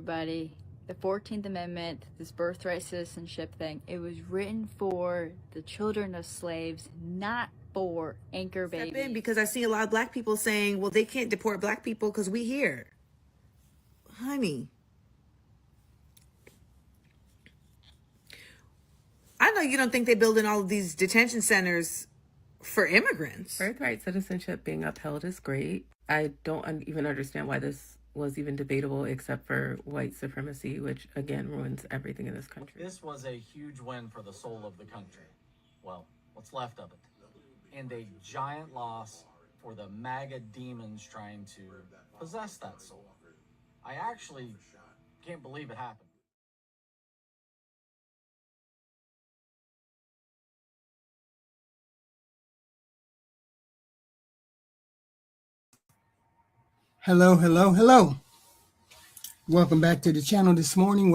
everybody. The 14th Amendment, this birthright citizenship thing, it was written for the children of slaves, not for anchor babies. Step in because I see a lot of black people saying, well, they can't deport black people because we here. Honey, I know you don't think they're building all of these detention centers for immigrants. Birthright citizenship being upheld is great. I don't even understand why this was even debatable except for white supremacy, which again ruins everything in this country. This was a huge win for the soul of the country. Well, what's left of it. And a giant loss for the MAGA demons trying to possess that soul. I actually can't believe it happened. Hello. Welcome back to the channel this morning.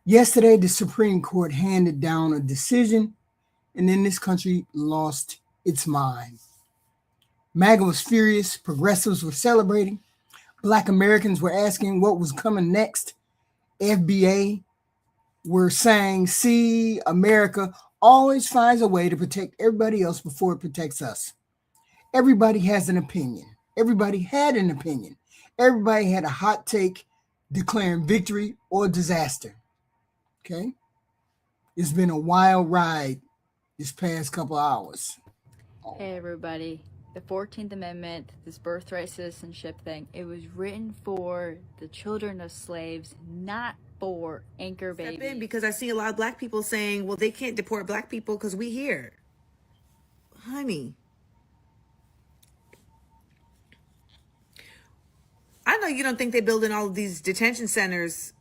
Yesterday, the Supreme Court handed down a decision, and then this country lost its mind. MAGA was furious. Progressives were celebrating. Black Americans were asking what was coming next. FBA were saying, see, America always finds a way to protect everybody else before it protects us. Everybody has an opinion. Everybody had an opinion. Everybody had a hot take declaring victory or disaster. Okay? It's been a wild ride this past couple hours. Hey everybody. The 14th Amendment, this birthright citizenship thing, it was written for the children of slaves, not for anchor babies. Step in because I see a lot of black people saying, well, they can't deport black people because we here. Honey, I know you don't think they're building all of these detention centers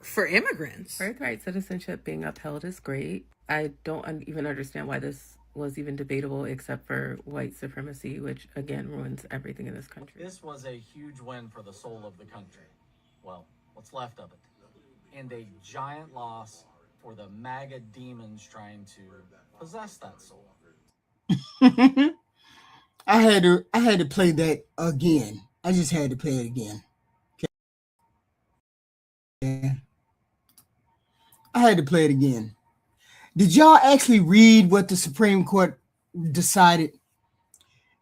for immigrants. Birthright citizenship being upheld is great. I don't even understand why this was even debatable except for white supremacy, which again ruins everything in this country. This was a huge win for the soul of the country. Well, what's left of it. And a giant loss for the MAGA demons trying to possess that soul. I had to play that again. I just had to play it again. Okay. I had to play it again. Did y'all actually read what the Supreme Court decided?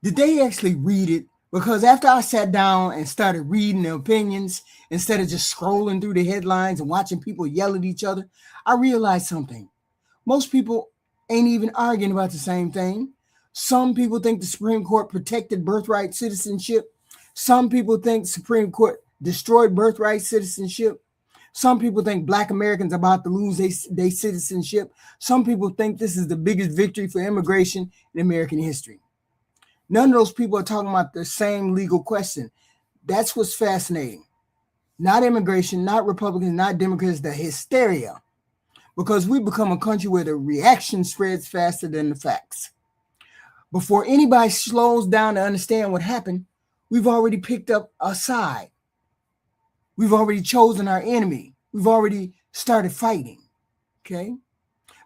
Did they actually read it? Because after I sat down and started reading the opinions, instead of just scrolling through the headlines and watching people yell at each other, I realized something. Most people ain't even arguing about the same thing. Some people think the Supreme Court protected birthright citizenship. Some people think the Supreme Court destroyed birthright citizenship. Some people think Black Americans are about to lose their citizenship. Some people think this is the biggest victory for immigration in American history. None of those people are talking about the same legal question. That's what's fascinating. Not immigration, not Republicans, not Democrats, the hysteria. Because we become a country where the reaction spreads faster than the facts. Before anybody slows down to understand what happened, we've already picked up a side. We've already chosen our enemy. We've already started fighting. Okay?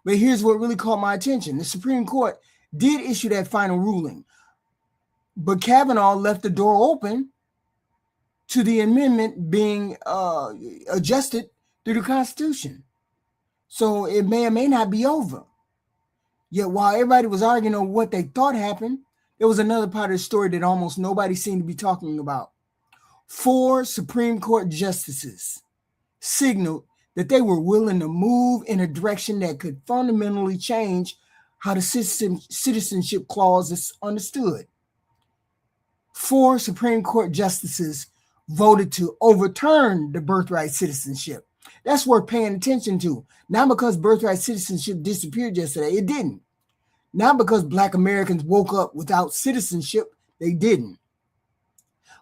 But here's what really caught my attention. The Supreme Court did issue that final ruling, but Kavanaugh left the door open to the amendment being adjusted through the Constitution. So it may or may not be over. Yet while everybody was arguing on what they thought happened, there was another part of the story that almost nobody seemed to be talking about. 4 Supreme Court justices signaled that they were willing to move in a direction that could fundamentally change how the citizenship clause is understood. 4 Supreme Court justices voted to overturn the birthright citizenship. That's worth paying attention to. Not because birthright citizenship disappeared yesterday. It didn't. Not because Black Americans woke up without citizenship. They didn't.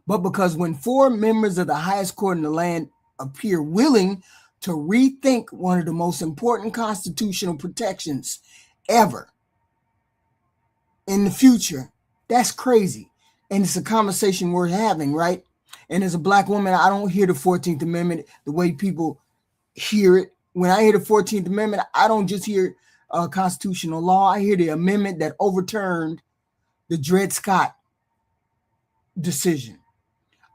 But because when 4 members of the highest court in the land appear willing to rethink one of the most important constitutional protections ever in the future, that's crazy. And it's a conversation worth having, right? And as a Black woman, I don't hear the 14th Amendment the way people hear it. When I hear the 14th Amendment, I don't just hear constitutional law. I hear the amendment that overturned the Dred Scott decision.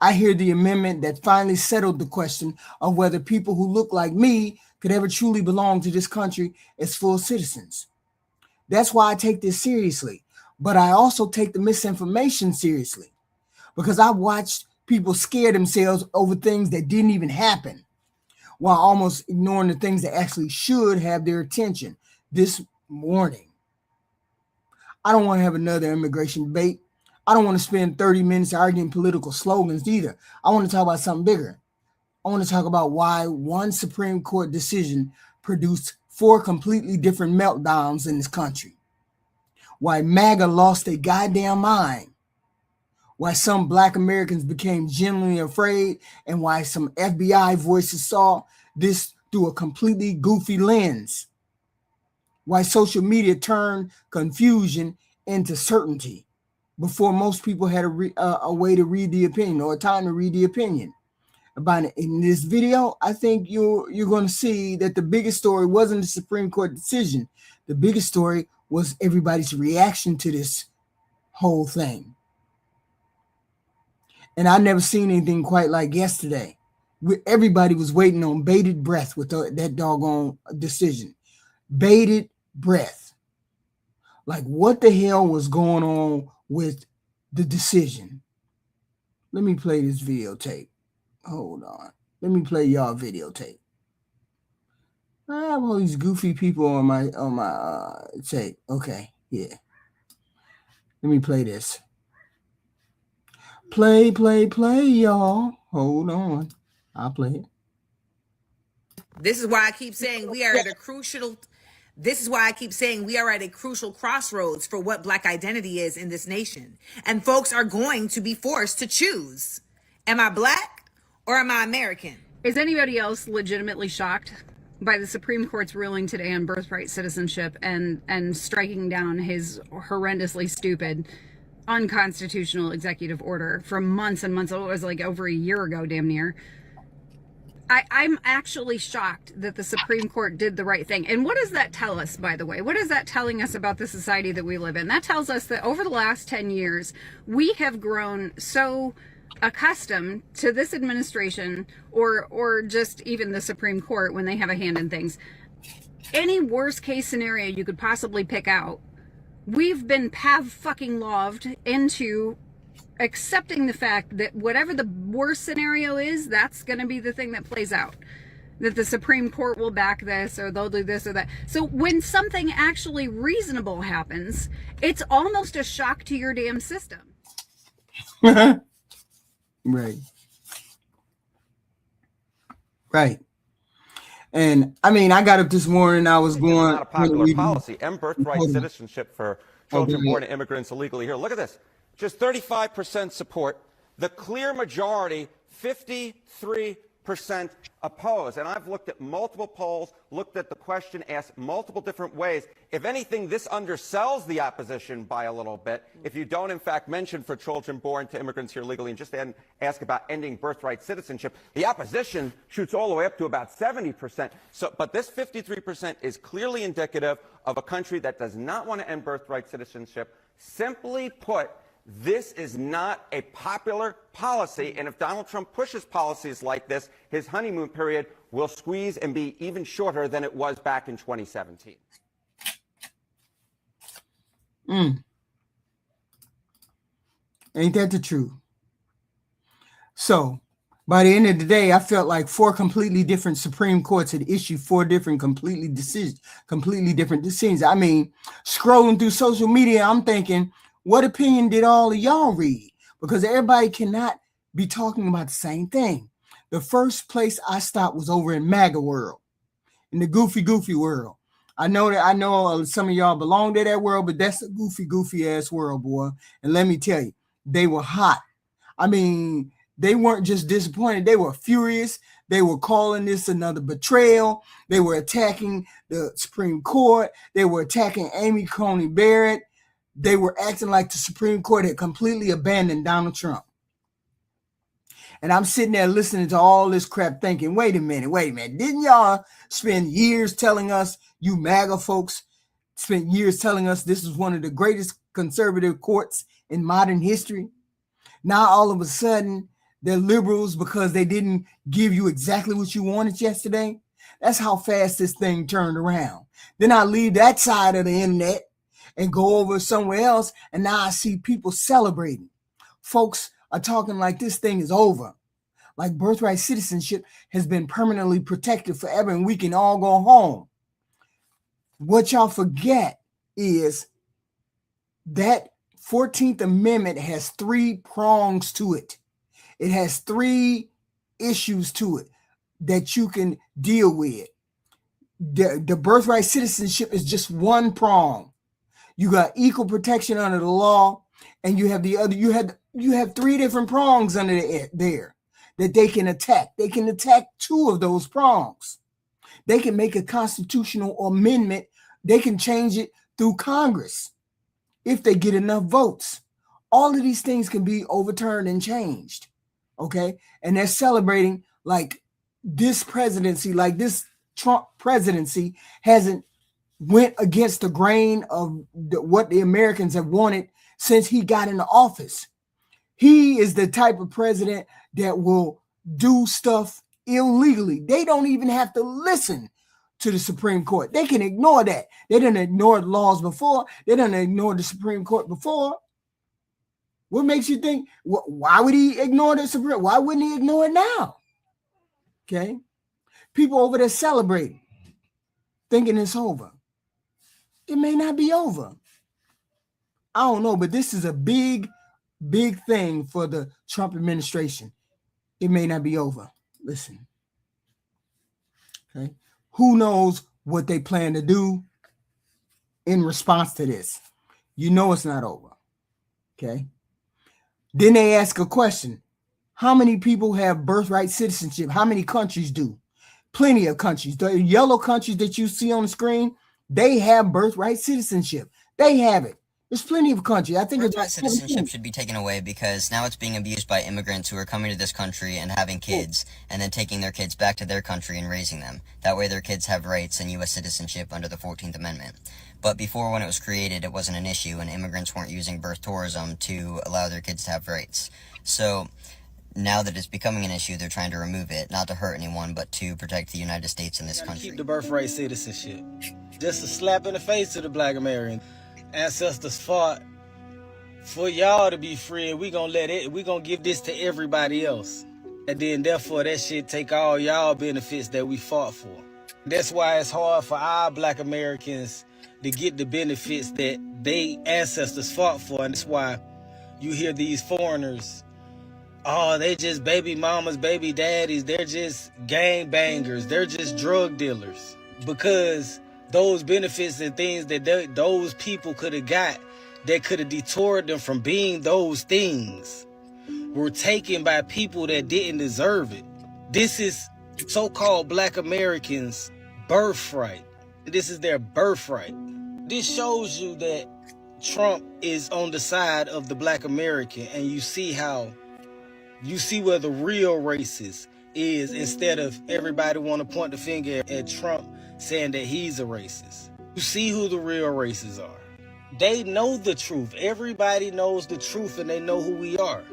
I hear the amendment that finally settled the question of whether people who look like me could ever truly belong to this country as full citizens. That's why I take this seriously. But I also take the misinformation seriously, because I watched people scare themselves over things that didn't even happen, while almost ignoring the things that actually should have their attention. This morning, I don't want to have another immigration debate. I don't want to spend 30 minutes arguing political slogans either. I want to talk about something bigger. I want to talk about why one Supreme Court decision produced 4 completely different meltdowns in this country. Why MAGA lost their goddamn mind. Why some Black Americans became genuinely afraid, and why some FBI voices saw this through a completely goofy lens. Why social media turned confusion into certainty before most people had a way to read the opinion, or a time to read the opinion. About it. In this video, I think you're going to see that the biggest story wasn't the Supreme Court decision. The biggest story was everybody's reaction to this whole thing. And I never seen anything quite like yesterday. Everybody was waiting on bated breath with that doggone decision. Bated breath. Like, what the hell was going on with the decision? Let me play this videotape. Hold on. Let me play y'all videotape. I have all these goofy people on my tape. Okay, yeah. Let me play this. Play, y'all. Hold on. I'll play it. This is why I keep saying we are at a crucial. This is why I keep saying we are at a crucial crossroads for what Black identity is in this nation. And folks are going to be forced to choose. Am I Black or am I American? Is anybody else legitimately shocked by the Supreme Court's ruling today on birthright citizenship and striking down his horrendously stupid, unconstitutional executive order for months and months? It was like over a year ago, damn near. I'm actually shocked that the Supreme Court did the right thing. And what does that tell us, by the way? What is that telling us about the society that we live in? That tells us that over the last 10 years, we have grown so accustomed to this administration, or just even the Supreme Court when they have a hand in things. Any worst case scenario you could possibly pick out, we've been pav-fucking-loved into accepting the fact that whatever the worst scenario is, that's going to be the thing that plays out. That the Supreme Court will back this, or they'll do this or that. So when something actually reasonable happens, it's almost a shock to your damn system. Right. And I mean, I got up this morning, I was going. It's not a popular policy. End birthright citizenship for children born to immigrants illegally here. Look at this. Just 35% support. The clear majority, 53% oppose. And I've looked at multiple polls, looked at the question, asked multiple different ways. If anything, this undersells the opposition by a little bit. If you don't, in fact, mention for children born to immigrants here legally and just ask about ending birthright citizenship, the opposition shoots all the way up to about 70%. So, but this 53% is clearly indicative of a country that does not want to end birthright citizenship. Simply put, this is not a popular policy, and if Donald Trump pushes policies like this, his honeymoon period will squeeze and be even shorter than it was back in 2017. Ain't that the truth? So, by the end of the day, I felt like 4 completely different Supreme Courts had issued 4 different completely different decisions. I mean, scrolling through social media, I'm thinking, what opinion did all of y'all read? Because everybody cannot be talking about the same thing. The first place I stopped was over in MAGA world, in the goofy world. I know some of y'all belong to that world, but that's a goofy ass world, boy. And let me tell you, they were hot. I mean, they weren't just disappointed. They were furious. They were calling this another betrayal. They were attacking the Supreme Court. They were attacking Amy Coney Barrett. They were acting like the Supreme Court had completely abandoned Donald Trump. And I'm sitting there listening to all this crap thinking, wait a minute. Didn't y'all spend years telling us, you MAGA folks, spent years telling us this is one of the greatest conservative courts in modern history? Now, all of a sudden, they're liberals because they didn't give you exactly what you wanted yesterday. That's how fast this thing turned around. Then I leave that side of the internet and go over somewhere else, and now I see people celebrating. Folks are talking like this thing is over, like birthright citizenship has been permanently protected forever and we can all go home. What y'all forget is that 14th Amendment has 3 prongs to it. It has 3 issues to it that you can deal with. The birthright citizenship is just one prong. You got equal protection under the law, and you have the other. You have 3 different prongs under there that they can attack. They can attack 2 of those prongs. They can make a constitutional amendment. They can change it through Congress if they get enough votes. All of these things can be overturned and changed. Okay, and they're celebrating like this presidency, like this Trump presidency hasn't went against the grain of what the Americans have wanted since he got into office. He is the type of president that will do stuff illegally. They don't even have to listen to the Supreme Court. They can ignore that. They didn't ignore the laws before. They didn't ignore the Supreme Court before. What makes you think, why would he ignore the Supreme? Why wouldn't he ignore it now? Okay. People over there celebrating, thinking it's over. It may not be over. I don't know, but this is a big thing for the Trump administration. It may not be over. Listen. Okay. Who knows what they plan to do in response to this? You know it's not over. Okay. Then they ask a question. How many people have birthright citizenship? How many countries do? Plenty of countries. The yellow countries that you see on the screen, they have birthright citizenship. They have it. There's plenty of countries. I think birthright citizenship should be taken away because now it's being abused by immigrants who are coming to this country and having kids and then taking their kids back to their country and raising them. That way their kids have rights and U.S. citizenship under the 14th Amendment. But before, when it was created, it wasn't an issue and immigrants weren't using birth tourism to allow their kids to have rights. So now that it's becoming an issue, they're trying to remove it, not to hurt anyone, but to protect the United States and this country. Keep the birthright citizenship. Just a slap in the face to the black Americans. Ancestors fought for y'all to be free, and we gonna give this to everybody else. And then therefore that shit take all y'all benefits that we fought for. That's why it's hard for our black Americans to get the benefits that they ancestors fought for. And that's why you hear these foreigners, oh, they just baby mamas, baby daddies, they're just gang bangers, they're just drug dealers. Because those benefits and things that those people could have got that could have detoured them from being those things were taken by people that didn't deserve it. This is so-called black Americans' birthright. This is their birthright. This shows you that Trump is on the side of the black American, and you see where the real racist is, instead of everybody want to point the finger at Trump saying that he's a racist. You see who the real racists are. They know the truth. Everybody knows the truth, and they know who we are.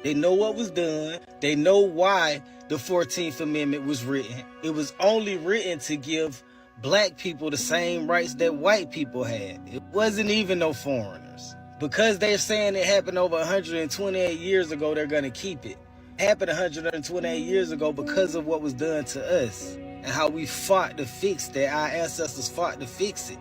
They know what was done. They know why the 14th Amendment was written. It was only written to give black people the same rights that white people had. It wasn't even no foreigners. Because they're saying it happened over 128 years ago, they're going to keep it. It happened 128 years ago because of what was done to us and how we fought to fix that. Our ancestors fought to fix it.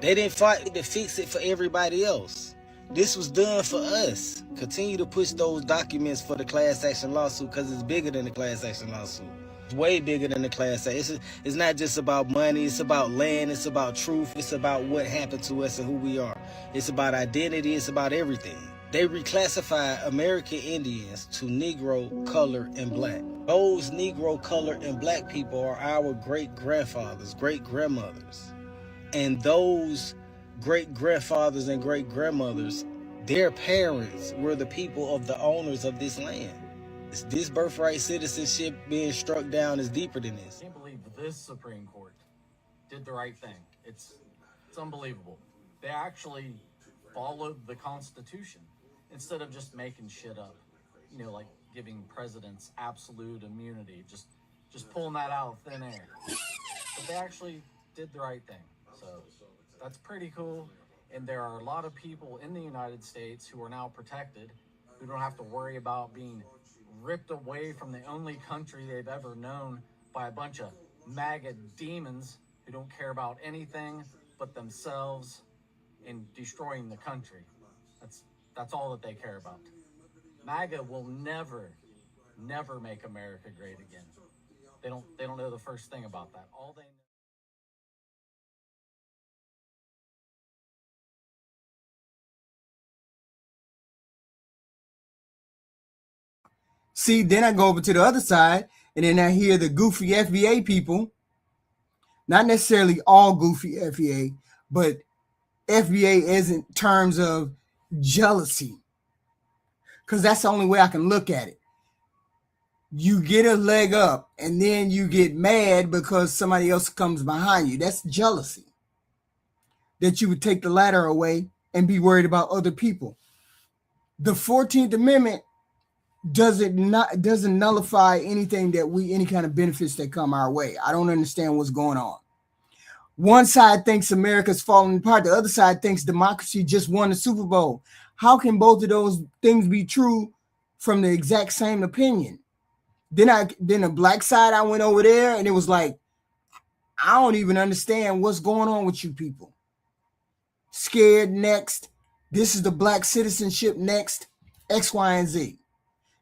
They didn't fight to fix it for everybody else. This was done for us. Continue to push those documents for the class action lawsuit, because it's bigger than the class action lawsuit. It's way bigger than the class action. It's not just about money. It's about land. It's about truth. It's about what happened to us and who we are. It's about identity. It's about everything. They reclassify American Indians to Negro, color, and black. Those Negro, color, and black people are our great-grandfathers, great-grandmothers. And those great-grandfathers and great-grandmothers, their parents were the people of the owners of this land. This birthright citizenship being struck down is deeper than this. I can't believe this Supreme Court did the right thing. It's unbelievable. They actually followed the Constitution instead of just making shit up. You know, like giving presidents absolute immunity, just pulling that out of thin air. But they actually did the right thing. So that's pretty cool. And there are a lot of people in the United States who are now protected, who don't have to worry about being ripped away from the only country they've ever known by a bunch of MAGA demons who don't care about anything but themselves and destroying the country. That's all that they care about. MAGA will never make America great again. They don't know the first thing about that. All they know. See, then I go over to the other side, and then I hear the goofy FBA people, not necessarily all goofy FBA, but FBA is in terms of jealousy, because that's the only way I can look at it. You get a leg up, and then you get mad because somebody else comes behind you. That's jealousy. That you would take the ladder away and be worried about other people. The 14th Amendment doesn't nullify anything that any kind of benefits that come our way. I don't understand what's going on. One side thinks America's falling apart. The other side thinks democracy just won the Super Bowl. How can both of those things be true from the exact same opinion? Then the black side, I went over there and it was like, I don't even understand what's going on with you people. Scared next. This is the black citizenship next. X, Y, and Z.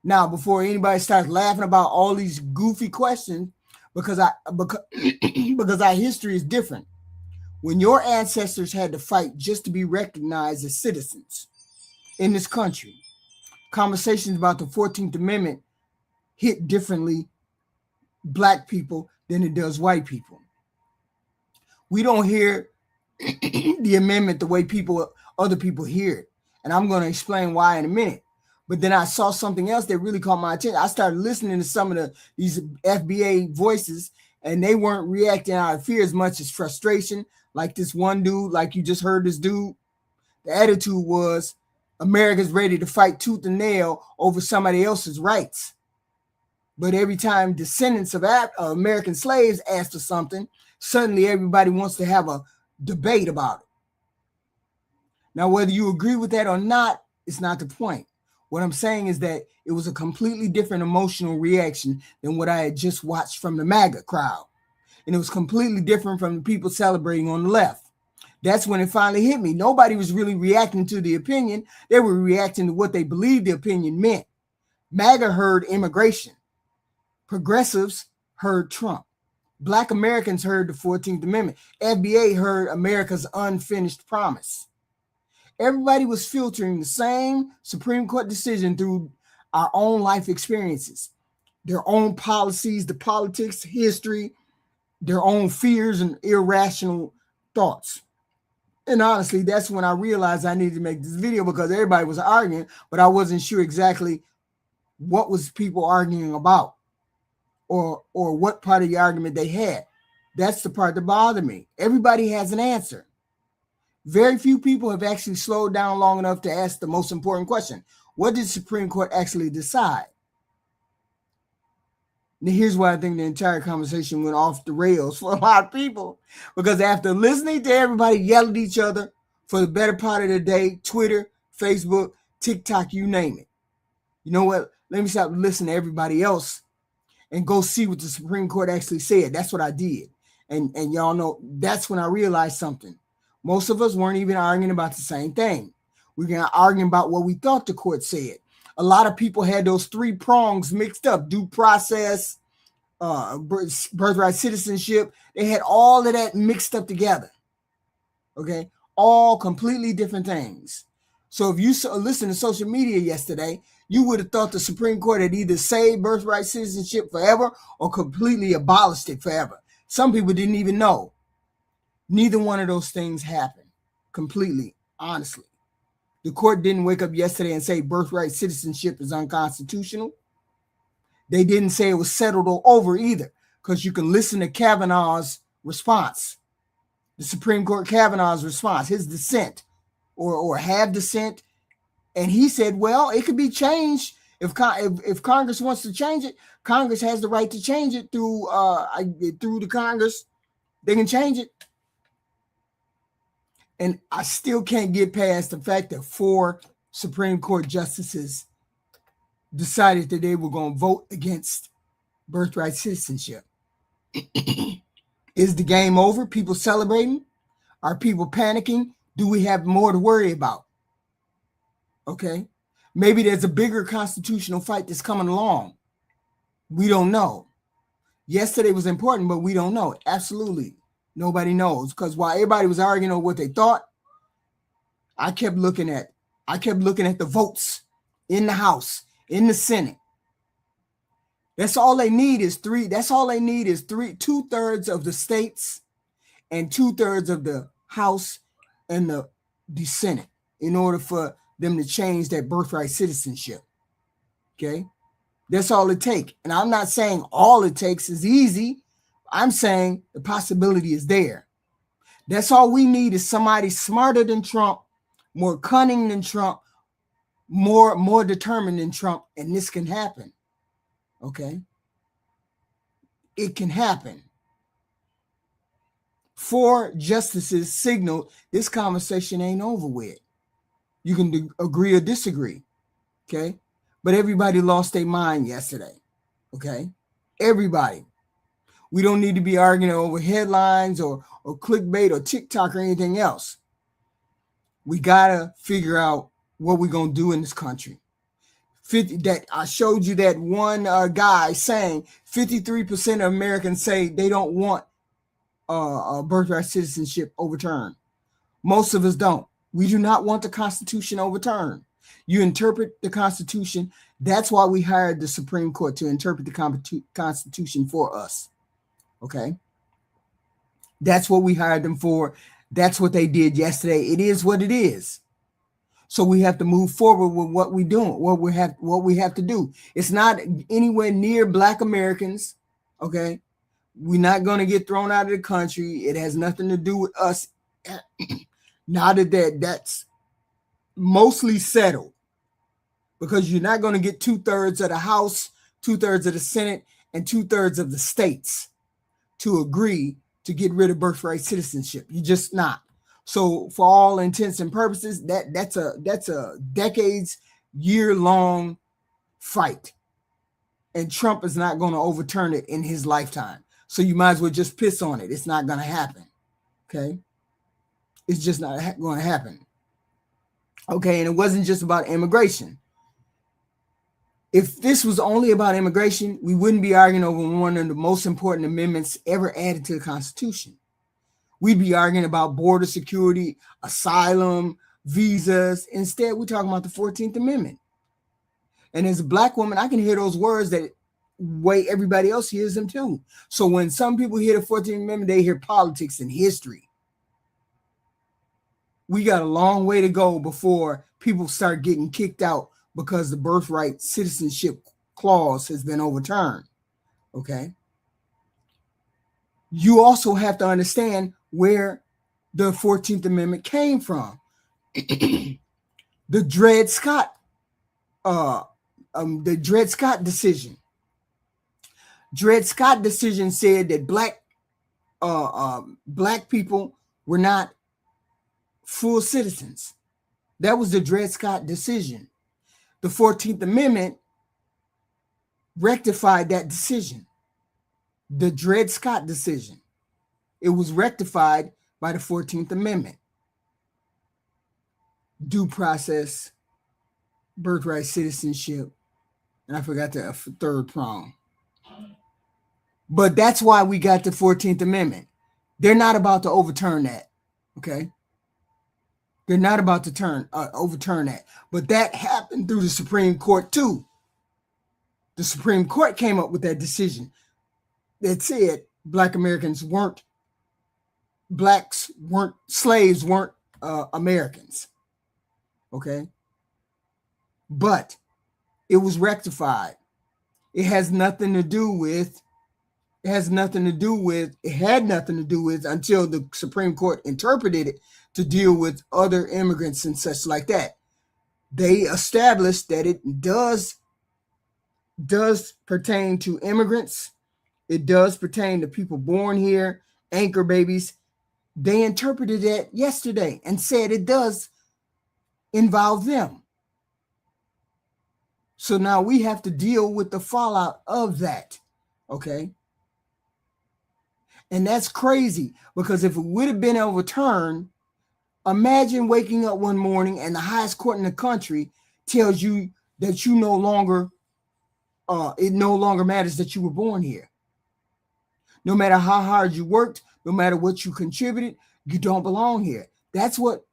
Now, before anybody starts laughing about all these goofy questions, because our history is different. When your ancestors had to fight just to be recognized as citizens in this country, conversations about the 14th Amendment hit differently black people than it does white people. We don't hear the amendment the way other people hear it. And I'm going to explain why in a minute. But then I saw something else that really caught my attention. I started listening to some of these FBA voices, and they weren't reacting out of fear as much as frustration. Like this one dude, like you just heard this dude, the attitude was America's ready to fight tooth and nail over somebody else's rights. But every time descendants of American slaves ask for something, suddenly everybody wants to have a debate about it. Now, whether you agree with that or not, it's not the point. What I'm saying is that it was a completely different emotional reaction than what I had just watched from the MAGA crowd. And it was completely different from the people celebrating on the left. That's when it finally hit me. Nobody was really reacting to the opinion. They were reacting to what they believed the opinion meant. MAGA heard immigration. Progressives heard Trump. Black Americans heard the 14th Amendment. FBA heard America's unfinished promise. Everybody was filtering the same Supreme Court decision through our own life experiences, their own policies, the politics, history, their own fears and irrational thoughts. And honestly, that's when I realized I needed to make this video, because everybody was arguing, but I wasn't sure exactly what was people arguing about or what part of the argument they had. That's the part that bothered me. Everybody has an answer. Very few people have actually slowed down long enough to ask the most important question. What did the Supreme Court actually decide? Now, here's why I think the entire conversation went off the rails for a lot of people. Because after listening to everybody yell at each other for the better part of the day, Twitter, Facebook, TikTok, you name it. You know what? Let me stop listening to everybody else and go see what the Supreme Court actually said. That's what I did. And y'all know, that's when I realized something. Most of us weren't even arguing about the same thing. We were arguing about what we thought the court said. A lot of people had those three prongs mixed up: due process, birthright citizenship. They had all of that mixed up together. Okay, all completely different things. So if you listened to social media yesterday, you would have thought the Supreme Court had either saved birthright citizenship forever or completely abolished it forever. Some people didn't even know. Neither one of those things happened. Completely, honestly. The court didn't wake up yesterday and say birthright citizenship is unconstitutional. They didn't say it was settled or over either, because you can listen to Kavanaugh's response, the Supreme Court Kavanaugh's response, his dissent or have dissent. And he said, well, it could be changed If Congress wants to change it, Congress has the right to change it through the Congress. They can change it. And I still can't get past the fact that 4 Supreme Court justices decided that they were going to vote against birthright citizenship. Is the game over? People celebrating? Are people panicking? Do we have more to worry about? Okay. Maybe there's a bigger constitutional fight that's coming along. We don't know. Yesterday was important, but we don't know. Absolutely. Nobody knows. Because while everybody was arguing over what they thought, I kept looking at the votes in the House, in the Senate. That's all they need is 3. That's all they need is 2/3 of the states and 2/3 of the House and the Senate in order for them to change that birthright citizenship. Okay. That's all it takes. And I'm not saying all it takes is easy. I'm saying the possibility is there. That's all we need is somebody smarter than Trump, more cunning than Trump, more determined than Trump, and this can happen. Okay? It can happen. 4 justices signaled this conversation ain't over with. You can agree or disagree. Okay? But everybody lost their mind yesterday. Okay? Everybody. We don't need to be arguing over headlines or clickbait or TikTok or anything else. We got to figure out what we're going to do in this country. That I showed you that one guy saying 53% of Americans say they don't want birthright citizenship overturned. Most of us don't. We do not want the Constitution overturned. You interpret the Constitution. That's why we hired the Supreme Court to interpret the Constitution for us. Okay? That's what we hired them for. That's what they did yesterday. It is what it is. So we have to move forward with what we're doing, what we have to do. It's not anywhere near Black Americans. Okay? We're not going to get thrown out of the country. It has nothing to do with us. Now that's mostly settled, because you're not going to get 2/3 of the House, 2/3 of the Senate, and 2/3 of the states to agree to get rid of birthright citizenship. You're just not. So for all intents and purposes, that's a decades, year-long fight. And Trump is not going to overturn it in his lifetime. So you might as well just piss on it. It's not going to happen. Okay? It's just not going to happen. Okay, and it wasn't just about immigration. If this was only about immigration, we wouldn't be arguing over one of the most important amendments ever added to the Constitution. We'd be arguing about border security, asylum, visas. Instead, we're talking about the 14th Amendment. And as a Black woman, I can hear those words that way everybody else hears them too. So when some people hear the 14th Amendment, they hear politics and history. We got a long way to go before people start getting kicked out because the birthright citizenship clause has been overturned. Okay. You also have to understand where the 14th Amendment came from. The Dred Scott decision. Dred Scott decision said that black people were not full citizens. That was the Dred Scott decision. The 14th Amendment rectified that decision. The Dred Scott decision. It was rectified by the 14th Amendment. Due process, birthright citizenship, and I forgot the third prong. But that's why we got the 14th Amendment. They're not about to overturn that. Okay? They're not about to overturn that. But that happened through the Supreme Court too. The Supreme Court came up with that decision that said slaves weren't Americans. Okay? But it was rectified. It had nothing to do with until the Supreme Court interpreted it to deal with other immigrants and such like that. They established that it does does pertain to immigrants. It does pertain to people born here, anchor babies. They interpreted that yesterday and said it does involve them. So now we have to deal with the fallout of that. Okay. And that's crazy, because if it would have been overturned, imagine waking up one morning and the highest court in the country tells you that you no longer, it no longer matters that you were born here. No matter how hard you worked, no matter what you contributed, you don't belong here. That's what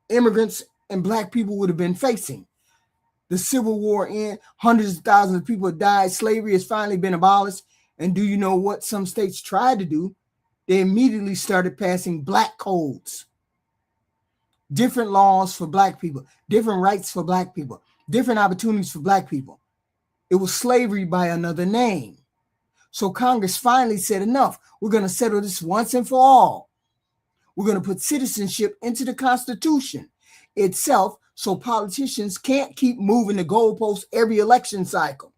immigrants and black people would have been facing. The Civil War ended, hundreds of thousands of people died, slavery has finally been abolished. And do you know what some states tried to do? They immediately started passing black codes. Different laws for black people, different rights for black people, different opportunities for black people. It was slavery by another name. So Congress finally said enough. We're going to settle this once and for all. We're going to put citizenship into the Constitution itself so politicians can't keep moving the goalposts every election cycle.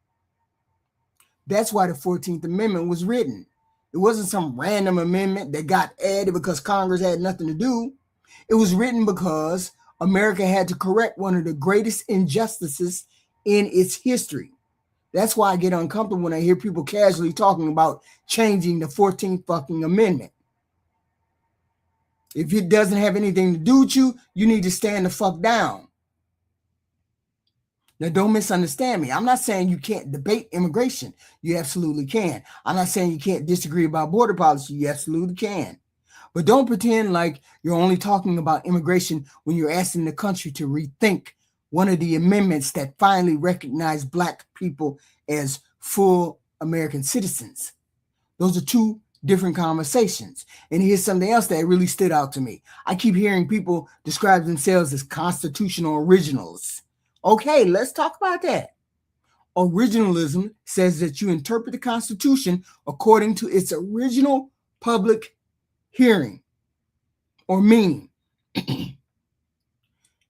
That's why the 14th Amendment was written. It wasn't some random amendment that got added because Congress had nothing to do. It was written because America had to correct one of the greatest injustices in its history. That's why I get uncomfortable when I hear people casually talking about changing the 14th fucking Amendment. If it doesn't have anything to do with you, you need to stand the fuck down. Now, don't misunderstand me. I'm not saying you can't debate immigration. You absolutely can. I'm not saying you can't disagree about border policy. You absolutely can. But don't pretend like you're only talking about immigration when you're asking the country to rethink one of the amendments that finally recognized black people as full American citizens. Those are two different conversations. And here's something else that really stood out to me. I keep hearing people describe themselves as constitutional originals. Okay, let's talk about that. Originalism says that you interpret the Constitution according to its original public hearing or meaning.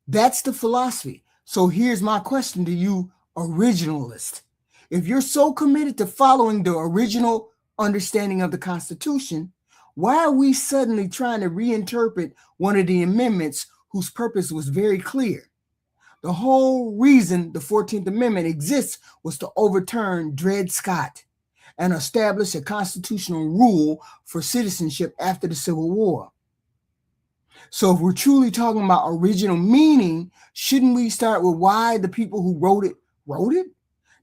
That's the philosophy. So here's my question to you, originalist. If you're so committed to following the original understanding of the Constitution, why are we suddenly trying to reinterpret one of the amendments whose purpose was very clear? The whole reason the 14th Amendment exists was to overturn Dred Scott and establish a constitutional rule for citizenship after the Civil War. So if we're truly talking about original meaning, shouldn't we start with why the people who wrote it?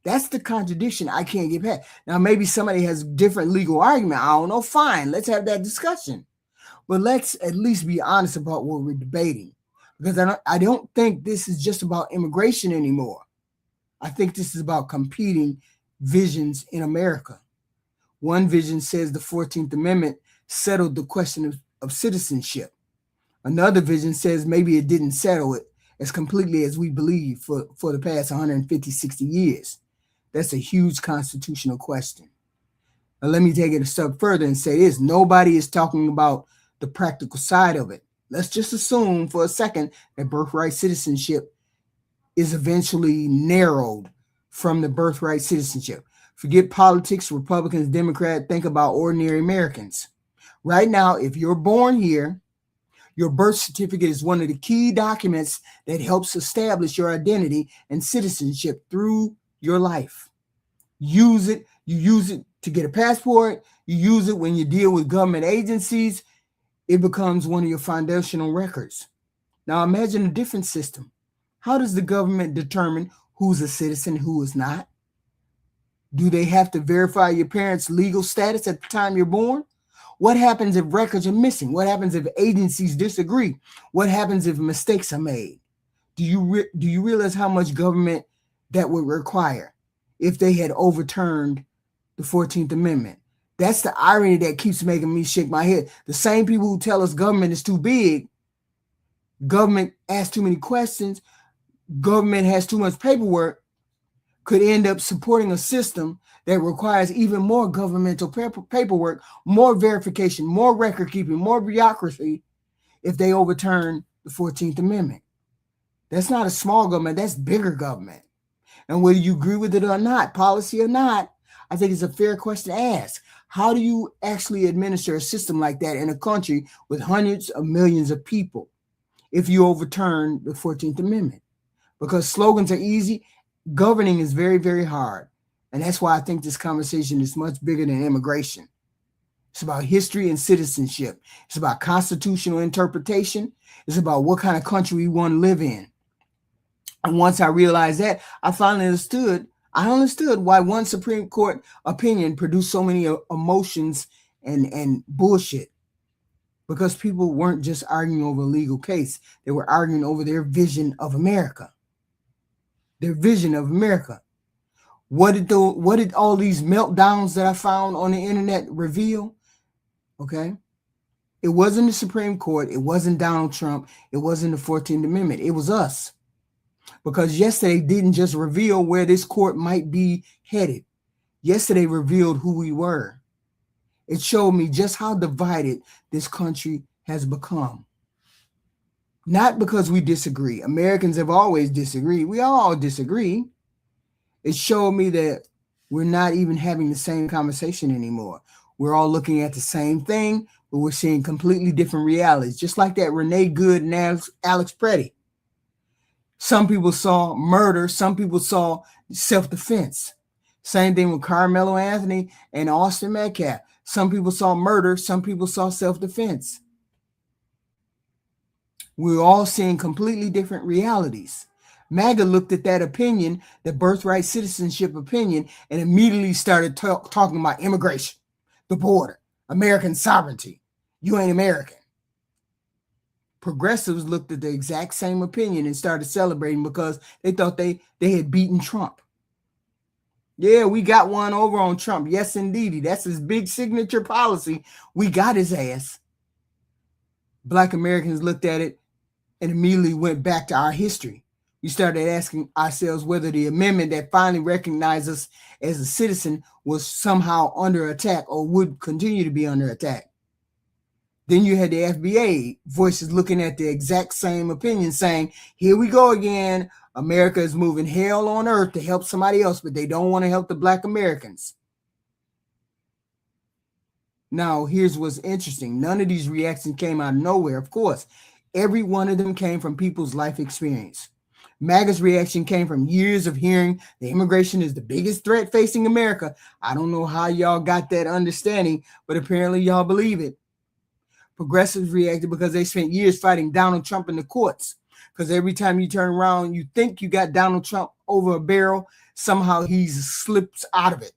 That's the contradiction I can't get past. Now, maybe somebody has a different legal argument. I don't know. Fine. Let's have that discussion. But let's at least be honest about what we're debating. Because I don't think this is just about immigration anymore. I think this is about competing visions in America. One vision says the 14th Amendment settled the question of citizenship. Another vision says maybe it didn't settle it as completely as we believe for the past 150, 60 years. That's a huge constitutional question. Now, let me take it a step further and say this. Nobody is talking about the practical side of it. Let's just assume for a second that birthright citizenship is eventually narrowed from the birthright citizenship. Forget politics, Republicans, Democrats, think about ordinary Americans. Right now, if you're born here, your birth certificate is one of the key documents that helps establish your identity and citizenship through your life. Use it. You use it to get a passport. You use it when you deal with government agencies. It becomes one of your foundational records. Now imagine a different system. How does the government determine who's a citizen, who is not? Do they have to verify your parents' legal status at the time you're born? What happens if records are missing? What happens if agencies disagree? What happens if mistakes are made? Do you realize how much government that would require if they had overturned the 14th Amendment? That's the irony that keeps making me shake my head. The same people who tell us government is too big, government asks too many questions, government has too much paperwork, could end up supporting a system that requires even more governmental paperwork, more verification, more record keeping, more bureaucracy if they overturn the 14th Amendment. That's not a small government, that's bigger government. And whether you agree with it or not, policy or not, I think it's a fair question to ask. How do you actually administer a system like that in a country with hundreds of millions of people if you overturn the 14th Amendment? Because slogans are easy, governing is very, very hard. And that's why I think this conversation is much bigger than immigration. It's about history and citizenship. It's about constitutional interpretation. It's about what kind of country we want to live in. And once I realized that, I finally understood why one Supreme Court opinion produced so many emotions and bullshit. Because people weren't just arguing over a legal case. They were arguing over their vision of America. Their vision of America. What did all these meltdowns that I found on the internet reveal? Okay. It wasn't the Supreme Court. It wasn't Donald Trump. It wasn't the 14th Amendment. It was us. Because yesterday didn't just reveal where this court might be headed. Yesterday revealed who we were. It showed me just how divided this country has become. Not because we disagree. Americans have always disagreed. We all disagree. It showed me that we're not even having the same conversation anymore. We're all looking at the same thing, but we're seeing completely different realities. Just like that Renee Good and Alex Preddy. Some people saw murder. Some people saw self-defense. Same thing with Carmelo Anthony and Austin Metcalf. Some people saw murder. Some people saw self-defense. We're all seeing completely different realities. MAGA looked at that opinion, the birthright citizenship opinion, and immediately started talking about immigration, the border, American sovereignty. You ain't American. Progressives looked at the exact same opinion and started celebrating because they thought they had beaten Trump. Yeah, we got one over on Trump. Yes, indeedy. That's his big signature policy. We got his ass. Black Americans looked at it and immediately went back to our history. We started asking ourselves whether the amendment that finally recognized us as a citizen was somehow under attack or would continue to be under attack. Then you had the FBA voices looking at the exact same opinion saying, here we go again. America is moving hell on earth to help somebody else, but they don't want to help the Black Americans. Now, here's what's interesting. None of these reactions came out of nowhere, of course. Every one of them came from people's life experience. MAGA's reaction came from years of hearing that immigration is the biggest threat facing America. I don't know how y'all got that understanding, but apparently y'all believe it. Progressives reacted because they spent years fighting Donald Trump in the courts. Because every time you turn around, you think you got Donald Trump over a barrel, somehow he slips out of it.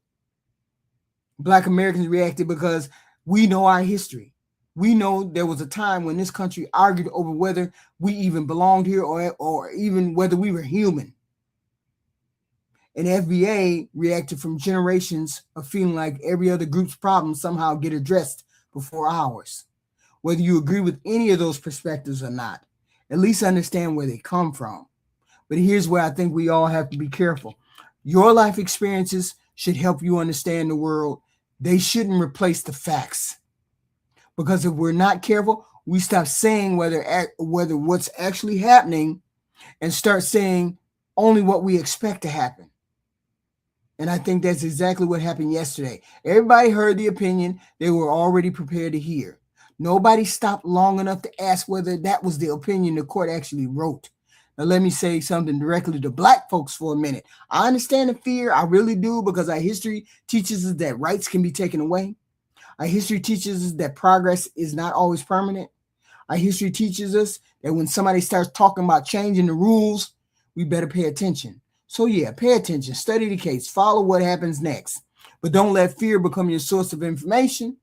Black Americans reacted because we know our history. We know there was a time when this country argued over whether we even belonged here or even whether we were human. And FBA reacted from generations of feeling like every other group's problems somehow get addressed before ours. Whether you agree with any of those perspectives or not, at least understand where they come from. But here's where I think we all have to be careful. Your life experiences should help you understand the world. They shouldn't replace the facts. Because if we're not careful, we stop saying whether what's actually happening and start saying only what we expect to happen. And I think that's exactly what happened yesterday. Everybody heard the opinion they were already prepared to hear. Nobody stopped long enough to ask whether that was the opinion the court actually wrote. Now, let me say something directly to Black folks for a minute. I understand the fear. I really do, because our history teaches us that rights can be taken away. Our history teaches us that progress is not always permanent. Our history teaches us that when somebody starts talking about changing the rules, we better pay attention. So yeah, pay attention, study the case, follow what happens next. But don't let fear become your source of information.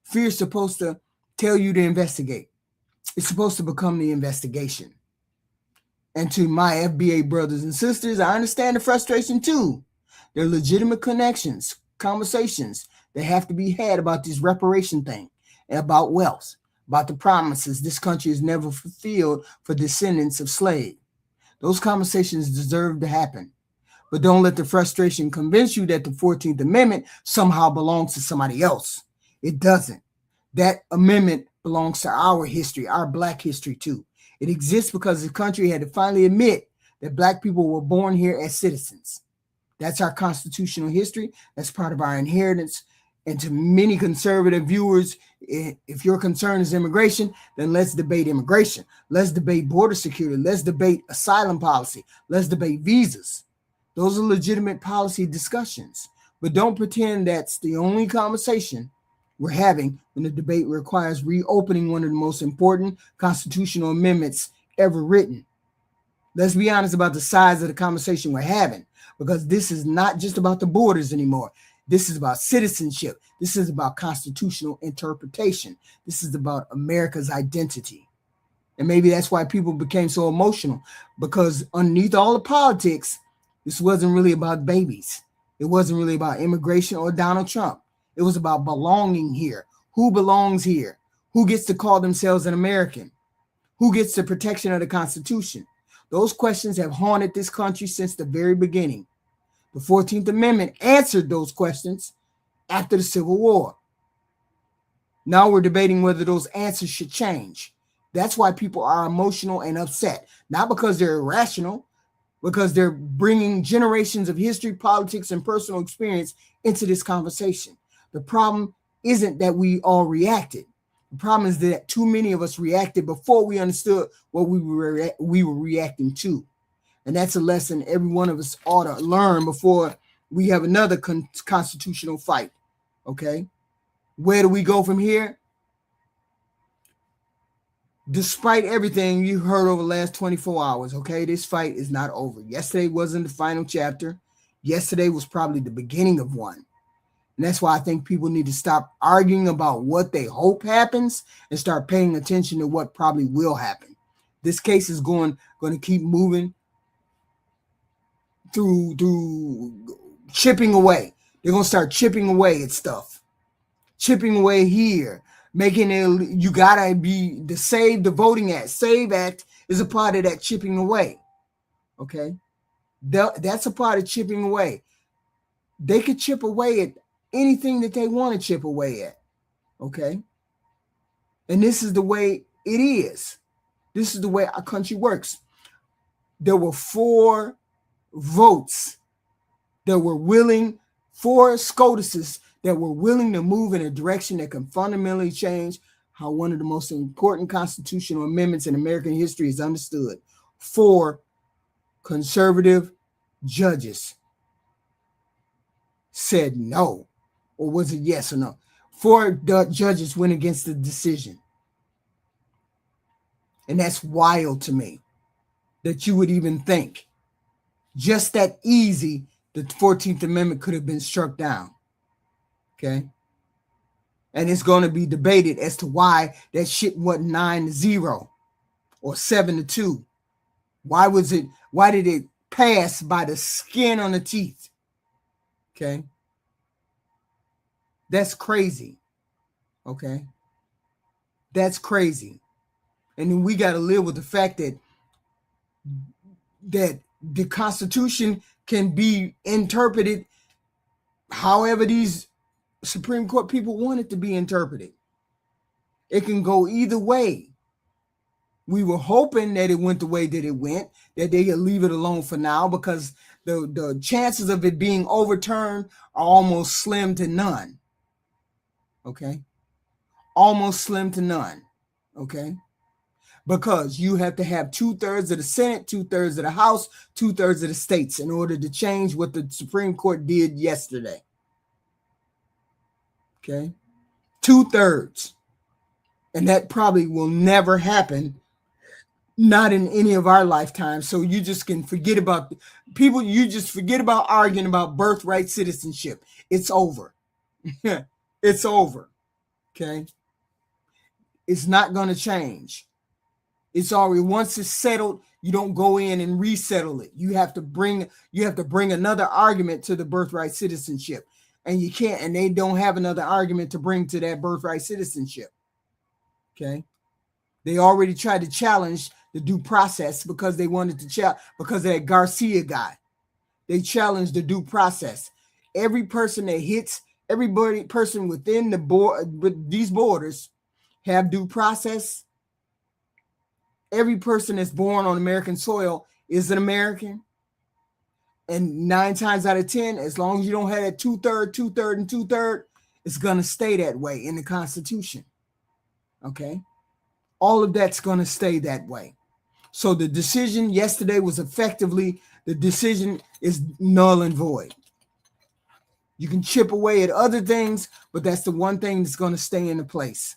Fear is supposed to tell you to investigate. It's supposed to become the investigation. And to my FBA brothers and sisters, I understand the frustration too. There are legitimate connections, conversations that have to be had about this reparation thing, about wealth, about the promises this country has never fulfilled for descendants of slaves. Those conversations deserve to happen. But don't let the frustration convince you that the 14th Amendment somehow belongs to somebody else. It doesn't. That amendment belongs to our history, our Black history too. It exists because the country had to finally admit that Black people were born here as citizens. That's our constitutional history. That's part of our inheritance. And to many conservative viewers, if your concern is immigration, then let's debate immigration. Let's debate border security. Let's debate asylum policy. Let's debate visas. Those are legitimate policy discussions. But don't pretend that's the only conversation we're having when the debate requires reopening one of the most important constitutional amendments ever written. Let's be honest about the size of the conversation we're having, because this is not just about the borders anymore. This is about citizenship. This is about constitutional interpretation. This is about America's identity. And maybe that's why people became so emotional, because underneath all the politics, this wasn't really about babies. It wasn't really about immigration or Donald Trump. It was about belonging here. Who belongs here? Who gets to call themselves an American? Who gets the protection of the Constitution? Those questions have haunted this country since the very beginning. The 14th Amendment answered those questions after the Civil War. Now we're debating whether those answers should change. That's why people are emotional and upset, not because they're irrational, because they're bringing generations of history, politics, and personal experience into this conversation. The problem isn't that we all reacted. The problem is that too many of us reacted before we understood what we were reacting to. And that's a lesson every one of us ought to learn before we have another constitutional fight. Okay? Where do we go from here? Despite everything you heard over the last 24 hours, okay, this fight is not over. Yesterday wasn't the final chapter. Yesterday was probably the beginning of one. And that's why I think people need to stop arguing about what they hope happens and start paying attention to what probably will happen. This case is going to keep moving through chipping away. They're going to start chipping away at stuff. Chipping away here. Making it, you gotta be the Save the Voting Act. SAVE Act is a part of that chipping away. Okay, that's a part of chipping away. They could chip away at anything that they want to chip away at. Okay, and this is the way it is. This is the way our country works. There were 4 votes that were willing, 4 SCOTUSes that were willing to move in a direction that can fundamentally change how one of the most important constitutional amendments in American history is understood. 4 conservative judges said no. Or was it yes or no? 4 judges went against the decision. And that's wild to me that you would even think just that easy the 14th Amendment could have been struck down. Okay. And it's going to be debated as to why that shit wasn't 9-0 or 7-2. Why did it pass by the skin on the teeth? Okay. That's crazy. Okay. That's crazy. And then we got to live with the fact that the Constitution can be interpreted however these Supreme Court people want it to be interpreted. It can go either way. We were hoping that it went the way that it went, that they could leave it alone for now, because the chances of it being overturned are almost slim to none. Okay? Almost slim to none. Okay? Because you have to have 2/3 of the Senate, 2/3 of the House, 2/3 of the states in order to change what the Supreme Court did yesterday. Okay, 2/3. And that probably will never happen, not in any of our lifetimes. So you just can forget about people. You just forget about arguing about birthright citizenship. It's over. It's over. Okay, it's not going to change. It's already, once it's settled, you don't go in and resettle it. You have to bring another argument to the birthright citizenship. And you can't, and they don't have another argument to bring to that birthright citizenship. Okay. They already tried to challenge the due process because they wanted to because of that Garcia guy. They challenged the due process. Every person that hits, person within the board, with these borders have due process. Every person that's born on American soil is an American. And 9 times out of 10, as long as you don't have that 2/3, 2/3, and 2/3, it's going to stay that way in the Constitution. Okay? All of that's going to stay that way. So the decision yesterday was effectively, the decision is null and void. You can chip away at other things, but that's the one thing that's going to stay into place.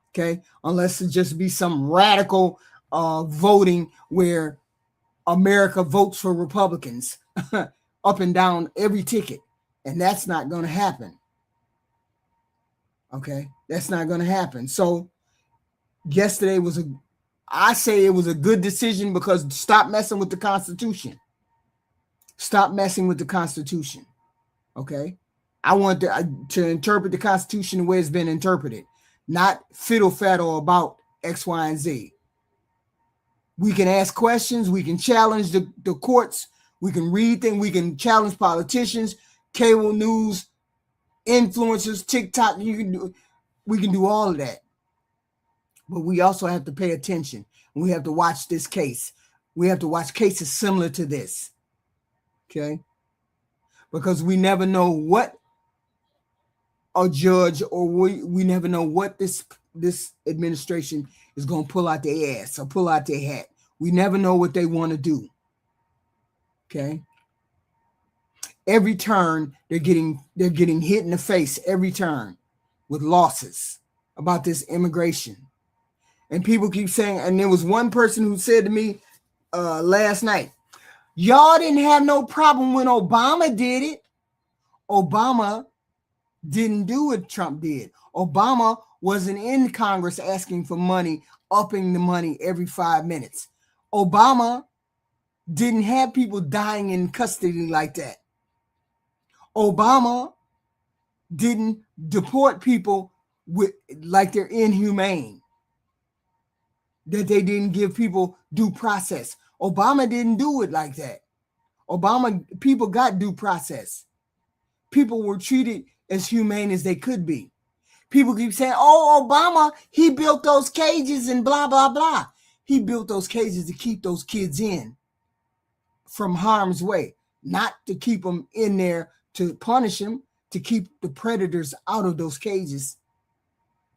Okay? Unless it just be some radical voting where America votes for Republicans up and down every ticket. And that's not going to happen. Okay? That's not going to happen. So yesterday was I say it was a good decision because stop messing with the Constitution. Stop messing with the Constitution. Okay? I want to interpret the Constitution the way it's been interpreted, not fiddle-faddle about X, Y, and Z. We can ask questions. We can challenge the courts. We can read things. We can challenge politicians, cable news, influencers, TikTok. We can do all of that. But we also have to pay attention. We have to watch this case. We have to watch cases similar to this. Okay? Because we never know what a judge or we never know what this administration is going to pull out their ass or pull out their hat. We never know what they want to do. Okay? Every turn they're getting hit in the face every turn with losses about this immigration. And people keep saying, and there was one person who said to me last night, y'all didn't have no problem when Obama did it. Obama didn't do what Trump did. Obama wasn't in Congress asking for money, upping the money every 5 minutes. Obama didn't have people dying in custody like that. Obama didn't deport people like they're inhumane, that they didn't give people due process. Obama didn't do it like that. People got due process. People were treated as humane as they could be. People keep saying, oh, Obama, he built those cages and blah, blah, blah. He built those cages to keep those kids in from harm's way, not to keep them in there to punish them, to keep the predators out of those cages.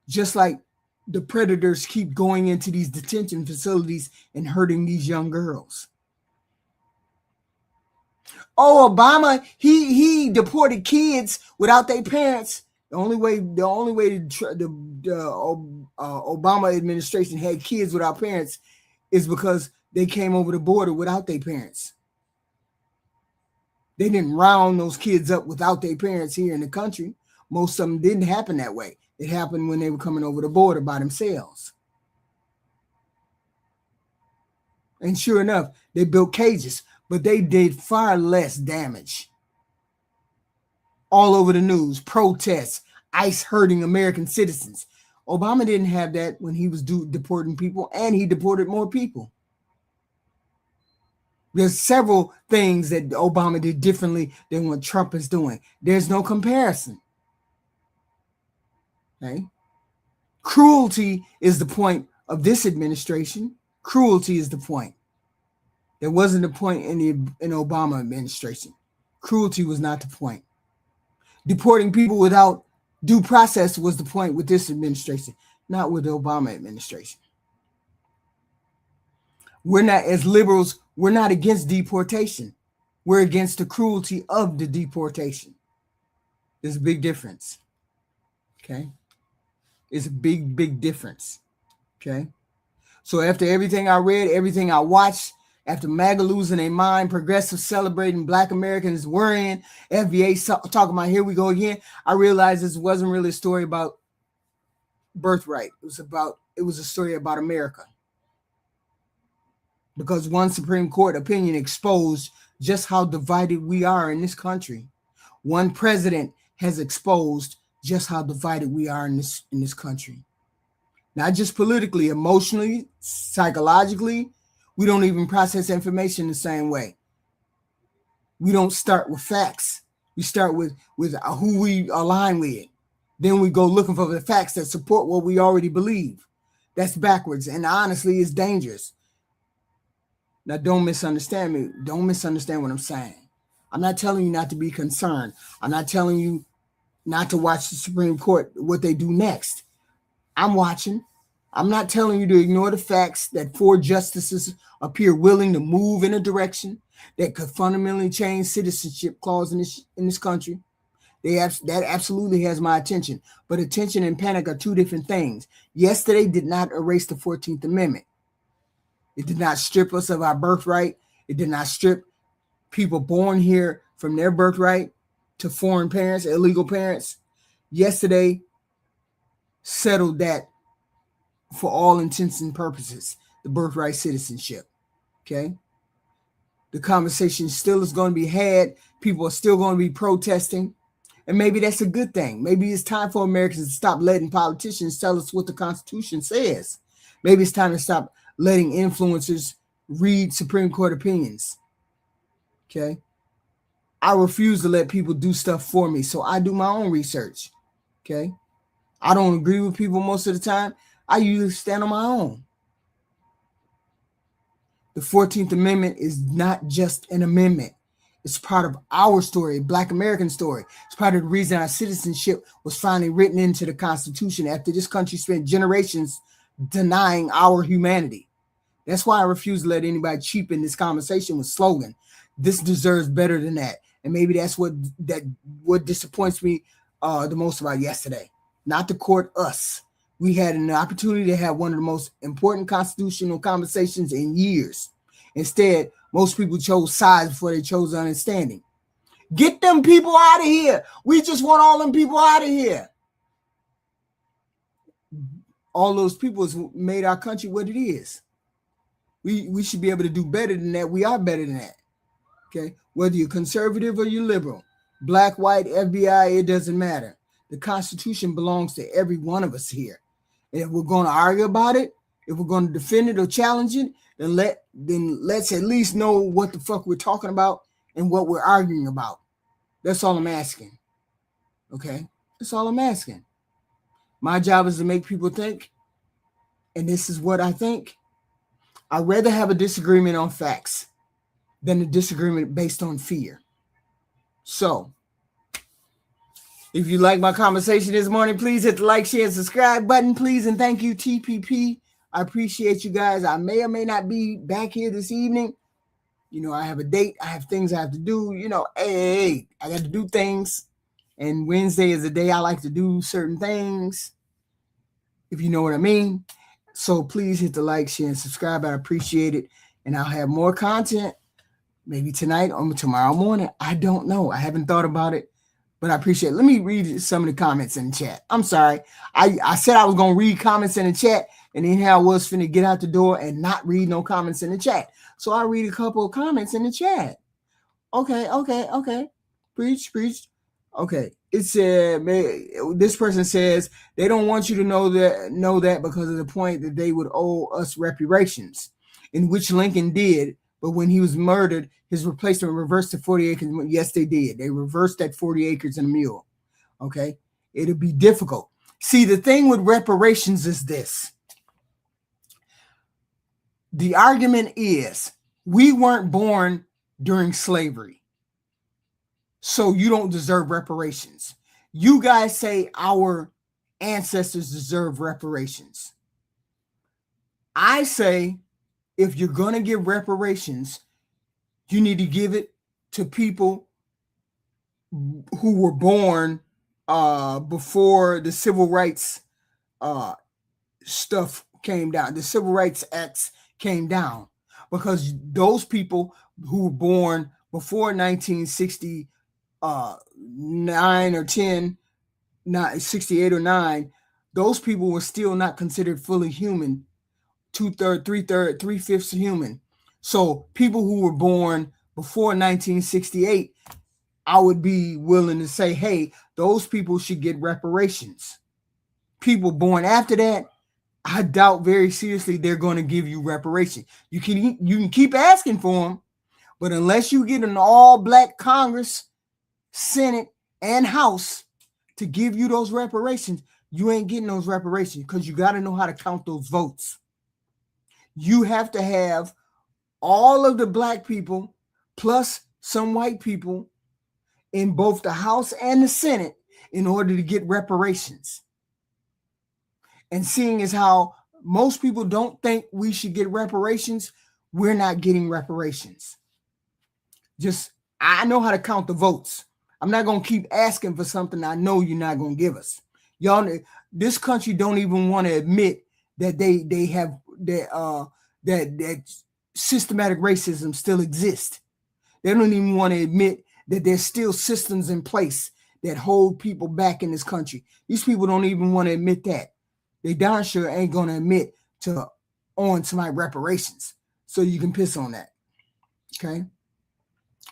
Just like the predators keep going into these detention facilities and hurting these young girls. Oh, Obama, he deported kids without their parents. The only way the Obama administration had kids without parents is because they came over the border without their parents. They didn't round those kids up without their parents here in the country. Most of them didn't happen that way. It happened when they were coming over the border by themselves. And sure enough, they built cages, but they did far less damage. All over the news, protests, ICE hurting American citizens. Obama didn't have that when he was deporting people, and he deported more people. There's several things that Obama did differently than what Trump is doing. There's no comparison. Okay? Cruelty is the point of this administration. Cruelty is the point. There wasn't a point in the Obama administration. Cruelty was not the point. Deporting people without due process was the point with this administration, not with the Obama administration. We're not, as liberals, we're not against deportation. We're against the cruelty of the deportation. There's a big difference. Okay? It's a big, big difference. Okay? So after everything I read, everything I watched, after MAGA losing their mind, progressives celebrating, Black Americans worrying, FBA talking about here we go again, I realized this wasn't really a story about birthright. It was a story about America. Because one Supreme Court opinion exposed just how divided we are in this country. One president has exposed just how divided we are in this country. Not just politically, emotionally, psychologically. We don't even process information the same way. We don't start with facts. We start with who we align with. Then we go looking for the facts that support what we already believe. That's backwards, and honestly, it's dangerous. Now, don't misunderstand me. Don't misunderstand what I'm saying. I'm not telling you not to be concerned. I'm not telling you not to watch the Supreme Court, what they do next. I'm watching. I'm not telling you to ignore the facts that 4 justices appear willing to move in a direction that could fundamentally change citizenship clause in this country. That absolutely has my attention. But attention and panic are two different things. Yesterday did not erase the 14th Amendment. It did not strip us of our birthright. It did not strip people born here from their birthright to foreign parents, illegal parents. Yesterday settled that for all intents and purposes, the birthright citizenship. Okay? The conversation still is going to be had. People are still going to be protesting. And maybe that's a good thing. Maybe it's time for Americans to stop letting politicians tell us what the Constitution says. Maybe it's time to stop letting influencers read Supreme Court opinions. Okay? I refuse to let people do stuff for me, so I do my own research. Okay? I don't agree with people most of the time. I usually stand on my own. The 14th Amendment is not just an amendment. It's part of our story, Black American story. It's part of the reason our citizenship was finally written into the Constitution after this country spent generations denying our humanity. That's why I refuse to let anybody cheapen this conversation with slogan. This deserves better than that. And maybe that's what disappoints me the most about yesterday. Not the court, us. We had an opportunity to have one of the most important constitutional conversations in years. Instead, most people chose sides before they chose understanding. Get them people out of here. We just want all them people out of here. All those people has made our country what it is. We should be able to do better than that. We are better than that. Okay? Whether you're conservative or you're liberal, black, white, FBI, it doesn't matter. The Constitution belongs to every one of us here. And if we're going to argue about it, if we're going to defend it or challenge it, then let's at least know what the fuck we're talking about and what we're arguing about. That's all I'm asking. Okay? That's all I'm asking. My job is to make people think, and this is what I think. I'd rather have a disagreement on facts than a disagreement based on fear. So, if you like my conversation this morning, please hit the like, share, and subscribe button, please. And thank you, TPP. I appreciate you guys. I may or may not be back here this evening. You know, I have a date. I have things I have to do. You know, hey, I got to do things. And Wednesday is the day I like to do certain things, if you know what I mean. So please hit the like, share, and subscribe. I appreciate it. And I'll have more content maybe tonight or tomorrow morning. I don't know. I haven't thought about it. But I appreciate it. Let me read some of the comments in the chat. I'm sorry. I said I was going to read comments in the chat, and then here I was finna get out the door and not read no comments in the chat. So I read a couple of comments in the chat. Okay. Preach. Okay. It said, this person says they don't want you to know that because of the point that they would owe us reparations, in which Lincoln did. But when he was murdered, his replacement reversed to 40 acres. Yes, they did. They reversed that 40 acres and a mule. Okay? It'll be difficult. See, the thing with reparations is this. The argument is we weren't born during slavery, so you don't deserve reparations. You guys say our ancestors deserve reparations. I say if you're going to give reparations, you need to give it to people who were born before the civil rights stuff came down. The civil rights acts came down, because those people who were born before 1969 or 68 or 9, those people were still not considered fully human. 2/3, 3/3, 3/5 human. So people who were born before 1968, I would be willing to say, hey, those people should get reparations. People born after that, I doubt very seriously they're going to give you reparations. You can keep asking for them, but unless you get an all-black Congress, Senate, and House to give you those reparations, you ain't getting those reparations, because you got to know how to count those votes. You have to have all of the black people plus some white people in both the House and the Senate in order to get reparations. And seeing as how most people don't think we should get reparations, we're not getting reparations. Just, I know how to count the votes. I'm not going to keep asking for something I know you're not going to give us. Y'all, this country don't even want to admit that they have that systematic racism still exists. They don't even want to admit that there's still systems in place that hold people back in this country. These people don't even want to admit that. They darn sure ain't going to admit to on somebody reparations. So you can piss on that. Okay.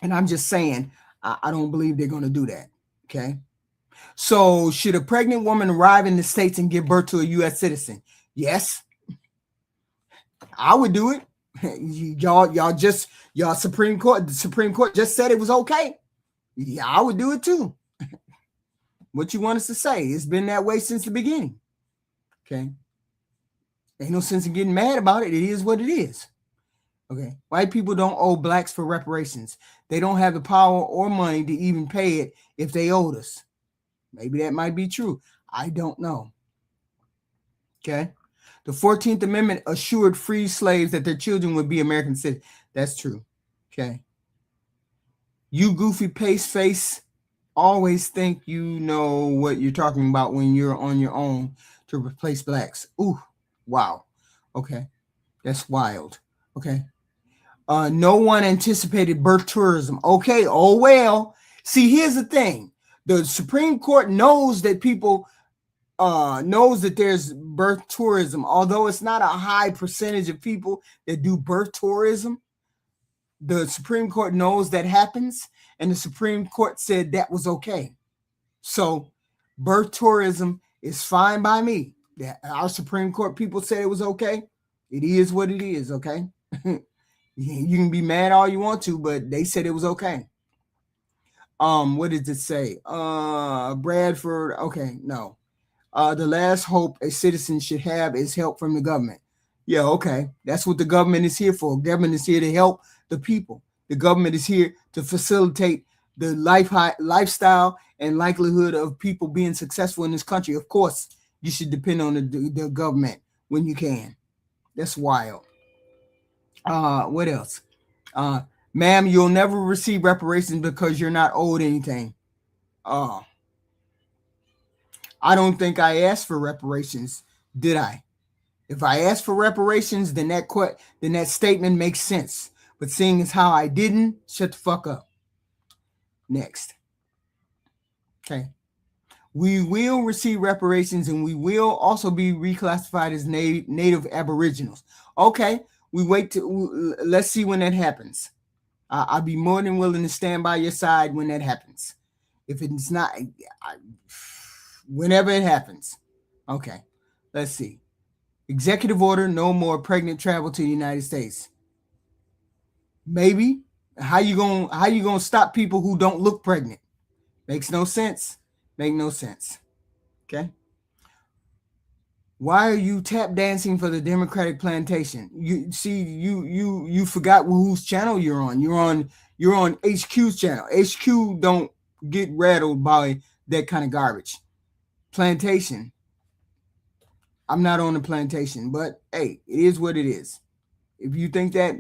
And I'm just saying, I don't believe they're going to do that. Okay. So should a pregnant woman arrive in the States and give birth to a U.S. citizen? Yes. I would do it. Y'all Supreme Court, the Supreme Court just said it was okay. Yeah, I would do it too. What you want us to say? It's been that way since the beginning. Okay. Ain't no sense in getting mad about it. It is what it is. Okay. White people don't owe blacks for reparations. They don't have the power or money to even pay it if they owed us. Maybe that might be true. I don't know. Okay. The 14th Amendment assured free slaves that their children would be American citizens. That's true. Okay. You goofy face always think you know what you're talking about when you're on your own to replace blacks. Ooh, wow. Okay. That's wild. Okay. No one anticipated birth tourism. Okay. Oh, well. See, here's the thing. The Supreme Court knows that people knows that there's birth tourism, although it's not a high percentage of people that do birth tourism. The Supreme Court knows that happens, and the Supreme Court said that was okay. So birth tourism is fine by me. That our Supreme Court people said it was okay. It is what it is, okay? You can be mad all you want to, but they said it was okay. What did it say? Bradford, okay, no. The last hope a citizen should have is help from the government. Yeah, okay. That's what the government is here for. Government is here to help the people. The government is here to facilitate the lifestyle and likelihood of people being successful in this country. Of course, you should depend on the government when you can. That's wild. What else? Ma'am, you'll never receive reparations because you're not owed anything. I don't think I asked for reparations, did I? If I asked for reparations, then that statement makes sense. But seeing as how I didn't, shut the fuck up. Next. Okay. We will receive reparations, and we will also be reclassified as native aboriginals. Okay. Let's see when that happens. I'll be more than willing to stand by your side when that happens. If it's not, whenever it happens. Okay. Let's see. Executive order, no more pregnant travel to the United States. Maybe. How you gonna stop people who don't look pregnant? Makes no sense. Make no sense. Okay. Why are you tap dancing for the Democratic plantation? You forgot whose channel you're on. You're on HQ's channel. HQ don't get rattled by that kind of garbage. Plantation. I'm not on the plantation, but hey, it is what it is. If you think that,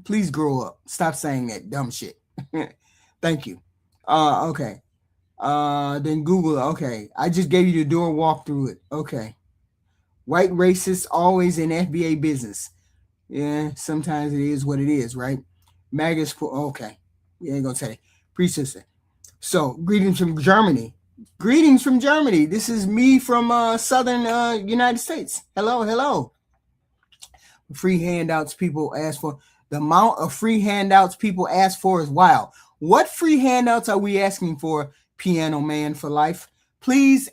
please grow up. Stop saying that dumb shit. Thank you. Okay. Then Google. Okay. I just gave you the door, walk through it. Okay. White racists always in FBA business. Yeah, sometimes it is what it is, right? MAGA's okay. You ain't gonna say pre-sister. So greetings from Germany. Greetings from Germany. This is me from southern United States. Hello. Free handouts people ask for. The amount of free handouts people ask for is wild. What free handouts are we asking for, Piano Man for Life? Please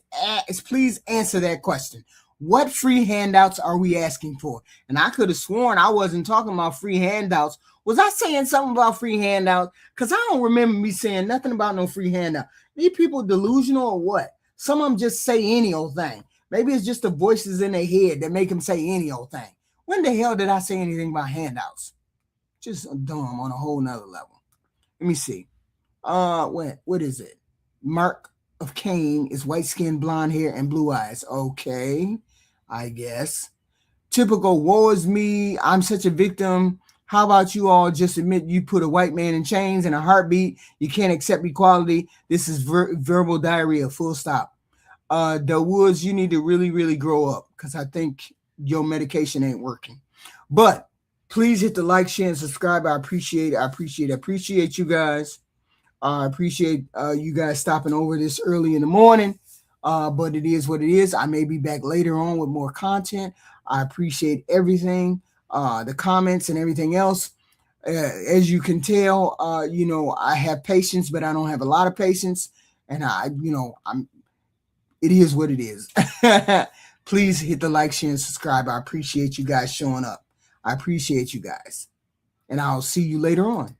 answer that question. What free handouts are we asking for? And I could have sworn I wasn't talking about free handouts. Was I saying something about free handouts? Because I don't remember me saying nothing about no free handout. These people delusional or what? Some of them just say any old thing. Maybe it's just the voices in their head that make them say any old thing. When the hell did I say anything about handouts? just dumb on a whole nother level. Let me see. What is it? Mark of Cain is white skin, blonde hair, and blue eyes. Okay, I guess. Typical woe is me. I'm such a victim. How about you all just admit you put a white man in chains and a heartbeat? You can't accept equality. This is verbal diarrhea. Full stop. The Woods, you need to really, really grow up because I think your medication ain't working. But please hit the like, share, and subscribe. I appreciate it. I appreciate you guys. I appreciate you guys stopping over this early in the morning. But it is what it is. I may be back later on with more content. I appreciate everything, the comments and everything else. As you can tell, I have patience, but I don't have a lot of patience. And it is what it is. Please hit the like, share, and subscribe. I appreciate you guys showing up. I appreciate you guys. And I'll see you later on.